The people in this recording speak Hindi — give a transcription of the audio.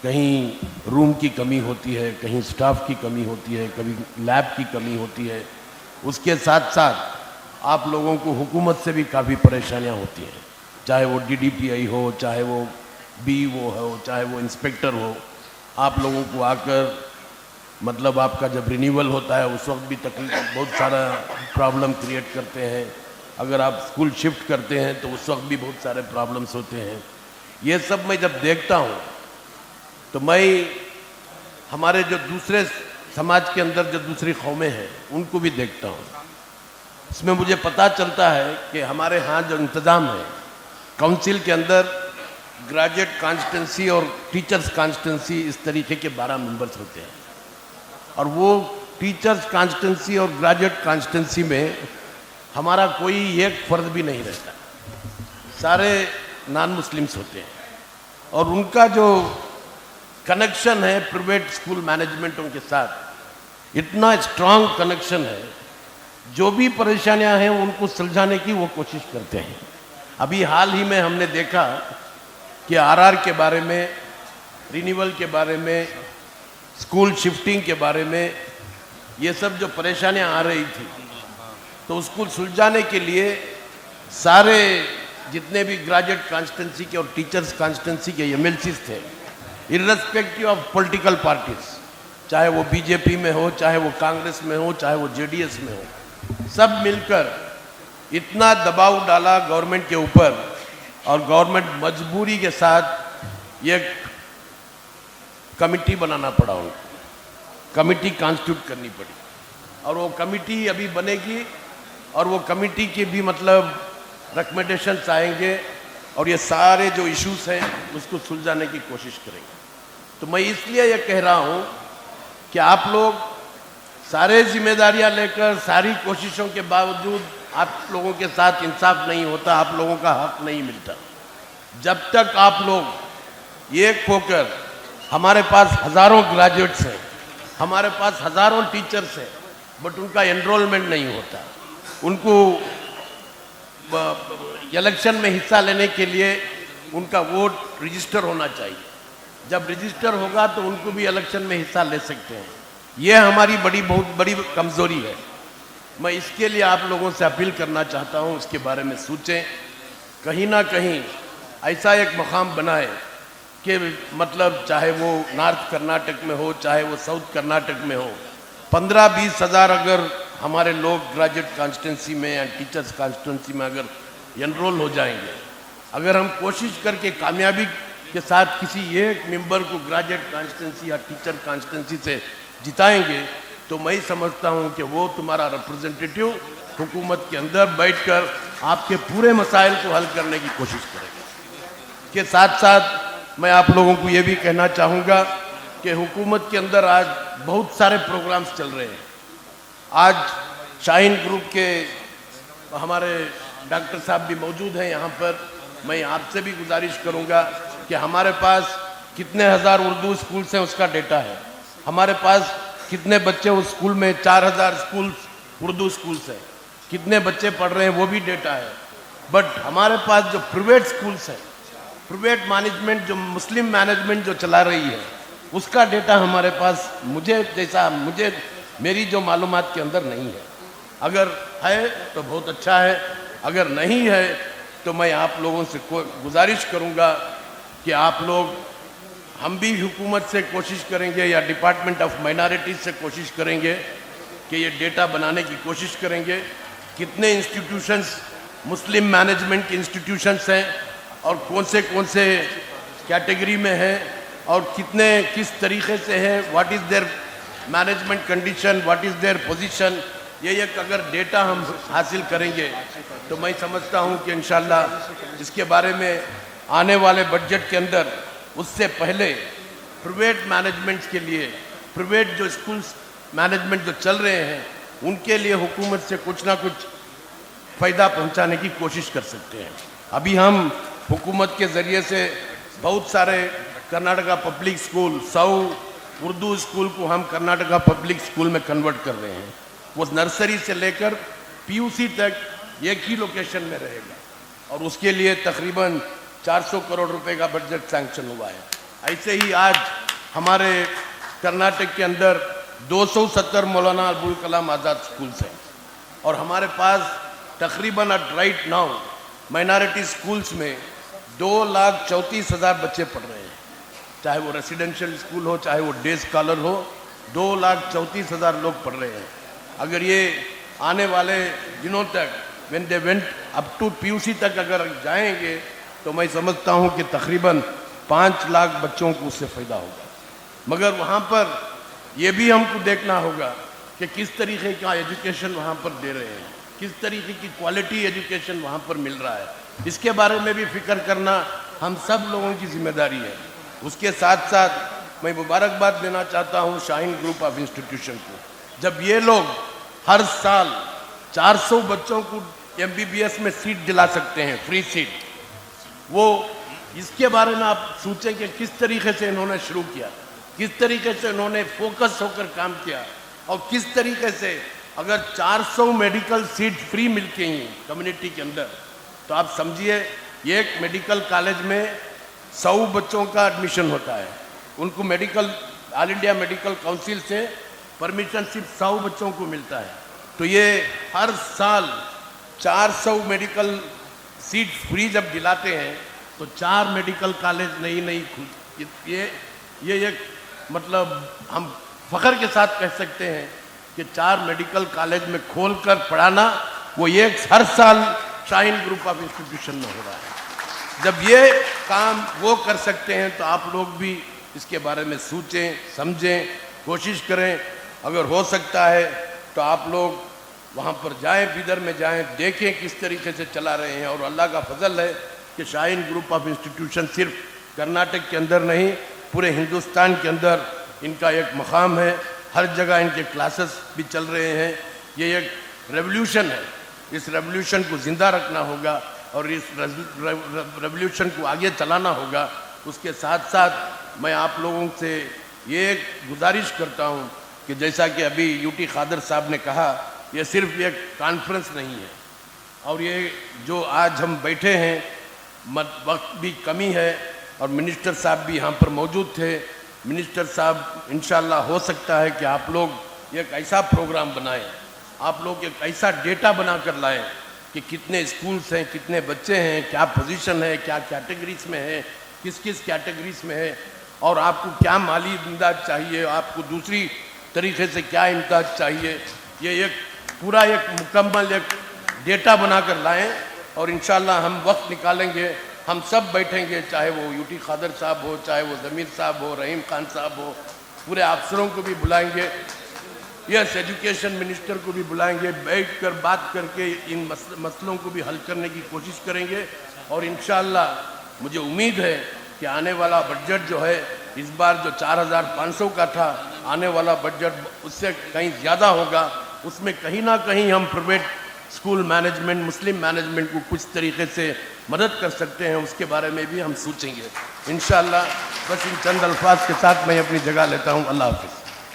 कहीं रूम की कमी होती है, कहीं स्टाफ की कमी होती है, कभी लैब की कमी होती है। उसके साथ साथ आप लोगों को हुकूमत से भी काफ़ी परेशानियां होती हैं, चाहे वो डीडीपीआई हो, चाहे वो बीईओ हो, चाहे वो इंस्पेक्टर हो। आप लोगों को आकर मतलब आपका जब रिन्यूअल होता है उस वक्त भी तकलीफ, बहुत सारा प्रॉब्लम क्रिएट करते हैं। अगर आप स्कूल शिफ्ट करते हैं तो उस वक्त भी बहुत सारे प्रॉब्लम्स होते हैं। ये सब मैं जब देखता हूँ तो मैं हमारे जो दूसरे समाज के अंदर जो दूसरी कौमें हैं उनको भी देखता हूँ। इसमें मुझे पता चलता है कि हमारे यहाँ जो इंतज़ाम है, काउंसिल के अंदर ग्रेजुएट कॉन्स्टिट्यूंसी और टीचर्स कॉन्स्टिट्यूंसी इस तरीके के 12 मेंबर्स होते हैं, और वो टीचर्स कॉन्स्टिट्यूंसी और ग्रेजुएट कॉन्स्टिट्यूंसी में हमारा कोई एक फर्द भी नहीं रहता, सारे नॉन मुस्लिम्स होते हैं। और उनका जो कनेक्शन है प्राइवेट स्कूल मैनेजमेंटों के साथ, इतना स्ट्रांग कनेक्शन है, जो भी परेशानियां हैं उनको सुलझाने की वो कोशिश करते हैं। अभी हाल ही में हमने देखा कि आरआर के बारे में, रिन्यूअल के बारे में, स्कूल शिफ्टिंग के बारे में, ये सब जो परेशानियां आ रही थी, तो उसको सुलझाने के लिए सारे जितने भी ग्रेजुएट कॉन्स्टिट्यूंसी के और टीचर्स कॉन्स्टिट्यूंसी के एमएलसीज थे, इर्रेस्पेक्टिव ऑफ पॉलिटिकल पार्टीज, चाहे वो बीजेपी में हो, चाहे वो कांग्रेस में हो, चाहे वो जेडीएस में हो, सब मिलकर इतना दबाव डाला गवर्नमेंट के ऊपर, और गवर्नमेंट मजबूरी के साथ ये कमिटी बनाना पड़ा, उनको कमिटी कॉन्स्टिट्यूट करनी पड़ी। और वो कमिटी अभी बनेगी और वो कमिटी के भी मतलब रिकमेंडेशंस आएंगे और ये सारे जो इश्यूज हैं उसको सुलझाने की कोशिश करेंगे। तो मैं इसलिए ये कह रहा हूँ कि आप लोग सारे जिम्मेदारियां लेकर, सारी कोशिशों के बावजूद आप लोगों के साथ इंसाफ नहीं होता, आप लोगों का हक नहीं मिलता। जब तक आप लोग एक होकर, हमारे पास हज़ारों ग्रेजुएट्स हैं, हमारे पास हज़ारों टीचर्स हैं, बट उनका एनरोलमेंट नहीं होता, उनको इलेक्शन में हिस्सा लेने के लिए उनका वोट रजिस्टर होना चाहिए। जब रजिस्टर होगा तो उनको भी इलेक्शन में हिस्सा ले सकते हैं। ये हमारी बहुत बड़ी कमज़ोरी है। मैं इसके लिए आप लोगों से अपील करना चाहता हूँ, इसके बारे में सोचें, कहीं ना कहीं ऐसा एक मकाम बनाए कि मतलब चाहे वो नॉर्थ कर्नाटक में हो, चाहे वो साउथ कर्नाटक में हो, 15-20 हज़ार अगर हमारे लोग ग्रेजुएट कॉन्स्टिट्यूंसी में या टीचर्स कॉन्स्टिट्यूंसी में अगर एनरोल हो जाएंगे, अगर हम कोशिश करके कामयाबी के साथ किसी एक मेंबर को ग्रेजुएट कॉन्स्टिट्यूंसी या टीचर कॉन्स्टिट्यूंसी से जिताएंगे, तो मैं समझता हूं कि वो तुम्हारा रिप्रेजेंटेटिव हुकूमत के अंदर बैठकर आपके पूरे मसाइल को हल करने की कोशिश करेंगे। के साथ साथ मैं आप लोगों को ये भी कहना चाहूँगा कि हुकूमत के अंदर आज बहुत सारे प्रोग्राम्स चल रहे हैं। आज शाहीन ग्रुप के हमारे डॉक्टर साहब भी मौजूद हैं यहाँ पर। मैं आपसे भी गुजारिश करूँगा कि हमारे पास कितने हज़ार उर्दू स्कूल्स हैं उसका डेटा है, हमारे पास कितने बच्चे उस स्कूल में, 4000 स्कूल उर्दू स्कूल्स हैं, कितने बच्चे पढ़ रहे हैं वो भी डेटा है। बट हमारे पास जो प्राइवेट स्कूल्स हैं, प्राइवेट मैनेजमेंट, जो मुस्लिम मैनेजमेंट जो चला रही है, उसका डेटा हमारे पास मेरी जो मालूमात के अंदर नहीं है। अगर है तो बहुत अच्छा है, अगर नहीं है तो मैं आप लोगों से गुजारिश करूंगा कि आप लोग, हम भी हुकूमत से कोशिश करेंगे या डिपार्टमेंट ऑफ माइनॉरिटीज़ से कोशिश करेंगे कि ये डेटा बनाने की कोशिश करेंगे, कितने इंस्टीट्यूशंस मुस्लिम मैनेजमेंट के इंस्टीट्यूशंस हैं और कौन से कैटेगरी में हैं और किस तरीके से हैं, what is there management condition, what is their position. ये एक अगर डेटा हम हासिल करेंगे तो मैं समझता हूँ कि इंशाल्लाह इसके बारे में आने वाले बजट के अंदर, उससे पहले प्राइवेट मैनेजमेंट्स के लिए, प्राइवेट जो स्कूल्स मैनेजमेंट जो चल रहे हैं उनके लिए हुकूमत से कुछ ना कुछ फ़ायदा पहुंचाने की कोशिश कर सकते हैं। अभी हम हुकूमत के ज़रिए से बहुत सारे Karnataka public school, 100 Urdu school को हम कर्नाटका पब्लिक स्कूल में कन्वर्ट कर रहे हैं। वो नर्सरी से लेकर पीयूसी तक एक ही लोकेशन में रहेगा और उसके लिए तकरीबन 400 करोड़ रुपए का बजट सैंक्शन हुआ है। ऐसे ही आज हमारे कर्नाटक के अंदर 270 मौलाना अबुल कलाम आज़ाद स्कूल्स हैं और हमारे पास तकरीबन at right now minority schools में 2,34,000 बच्चे पढ़ रहे हैं, चाहे वो रेसिडेंशियल स्कूल हो चाहे वो डे स्कॉलर हो, 2,34,000 लोग पढ़ रहे हैं। अगर ये आने वाले दिनों तक when they went up to PUC तक अगर जाएंगे तो मैं समझता हूँ कि तकरीबन 5 लाख बच्चों को उससे फ़ायदा होगा। मगर वहाँ पर ये भी हमको देखना होगा कि किस तरीके का एजुकेशन वहाँ पर दे रहे हैं, किस तरीके की क्वालिटी एजुकेशन वहाँ पर मिल रहा है, इसके बारे में भी फिक्र करना हम सब लोगों की जिम्मेदारी है। उसके साथ साथ मैं मुबारकबाद देना चाहता हूँ शाहीन ग्रुप ऑफ इंस्टीट्यूशन को। जब ये लोग हर साल 400 बच्चों को MBBS में सीट दिला सकते हैं, फ्री सीट, वो इसके बारे में आप सोचें कि किस तरीके से इन्होंने शुरू किया, किस तरीके से इन्होंने फोकस होकर काम किया और किस तरीके से अगर 400 मेडिकल सीट फ्री मिलती हैं कम्युनिटी के अंदर तो आप समझिए एक मेडिकल कॉलेज में 100 बच्चों का एडमिशन होता है, उनको medical all India medical council से परमिशन सिर्फ 100 बच्चों को मिलता है। तो ये हर साल 400 मेडिकल सीट फ्री जब दिलाते हैं तो 4 मेडिकल कॉलेज नई खुल, ये एक मतलब हम फख्र के साथ कह सकते हैं कि 4 मेडिकल कॉलेज में खोलकर पढ़ाना वो एक हर साल शाहीन ग्रुप ऑफ इंस्टीट्यूशन में हो रहा है। जब ये काम वो कर सकते हैं तो आप लोग भी इसके बारे में सोचें, समझें, कोशिश करें। अगर हो सकता है तो आप लोग वहाँ पर जाएं, बिदर में जाएं, देखें किस तरीके से चला रहे हैं। और अल्लाह का फजल है कि शाहीन ग्रुप ऑफ इंस्टीट्यूशन सिर्फ कर्नाटक के अंदर नहीं, पूरे हिंदुस्तान के अंदर इनका एक मकाम है। हर जगह इनके क्लासेस भी चल रहे हैं। ये एक रेवोल्यूशन है, इस रेवोल्यूशन को ज़िंदा रखना होगा और इस रेवोल्यूशन को आगे चलाना होगा। उसके साथ साथ मैं आप लोगों से ये गुजारिश करता हूँ कि जैसा कि अभी यूटी खादर साहब ने कहा, ये सिर्फ एक कॉन्फ्रेंस नहीं है और ये जो आज हम बैठे हैं वक्त भी कमी है और मिनिस्टर साहब भी यहाँ पर मौजूद थे। मिनिस्टर साहब इंशाल्लाह हो सकता है कि आप लोग एक ऐसा प्रोग्राम बनाएं, आप लोग एक ऐसा डेटा बना कर लाएँ कि कितने स्कूल्स हैं, कितने बच्चे हैं, क्या पोजीशन है, क्या कैटेगरीज में है, किस किस कैटेगरीज में है और आपको क्या माली इमदाद चाहिए, आपको दूसरी तरीके से क्या इमदाद चाहिए। ये एक पूरा एक मुकम्मल एक डेटा बना कर लाएँ और इंशाल्लाह हम वक्त निकालेंगे, हम सब बैठेंगे, चाहे वो यूटी खादर साहब हो, चाहे वो ज़मीर साहब हो, रहीम खान साहब हो, पूरे अफसरों को भी बुलाएंगे, यस एजुकेशन मिनिस्टर को भी बुलाएंगे, बैठ कर बात करके इन मसलों को भी हल करने की कोशिश करेंगे। और इंशाल्लाह मुझे उम्मीद है कि आने वाला बजट जो है इस बार जो 4,500 का था, आने वाला बजट उससे कहीं ज़्यादा होगा। उसमें कहीं ना कहीं हम प्राइवेट स्कूल मैनेजमेंट, मुस्लिम मैनेजमेंट को कुछ तरीके से मदद कर सकते हैं, उसके बारे में भी हम सोचेंगे इंशाल्लाह। बस इन चंद अल्फाज के साथ मैं अपनी जगह लेता हूँ। अल्लाह हाफ़िज़।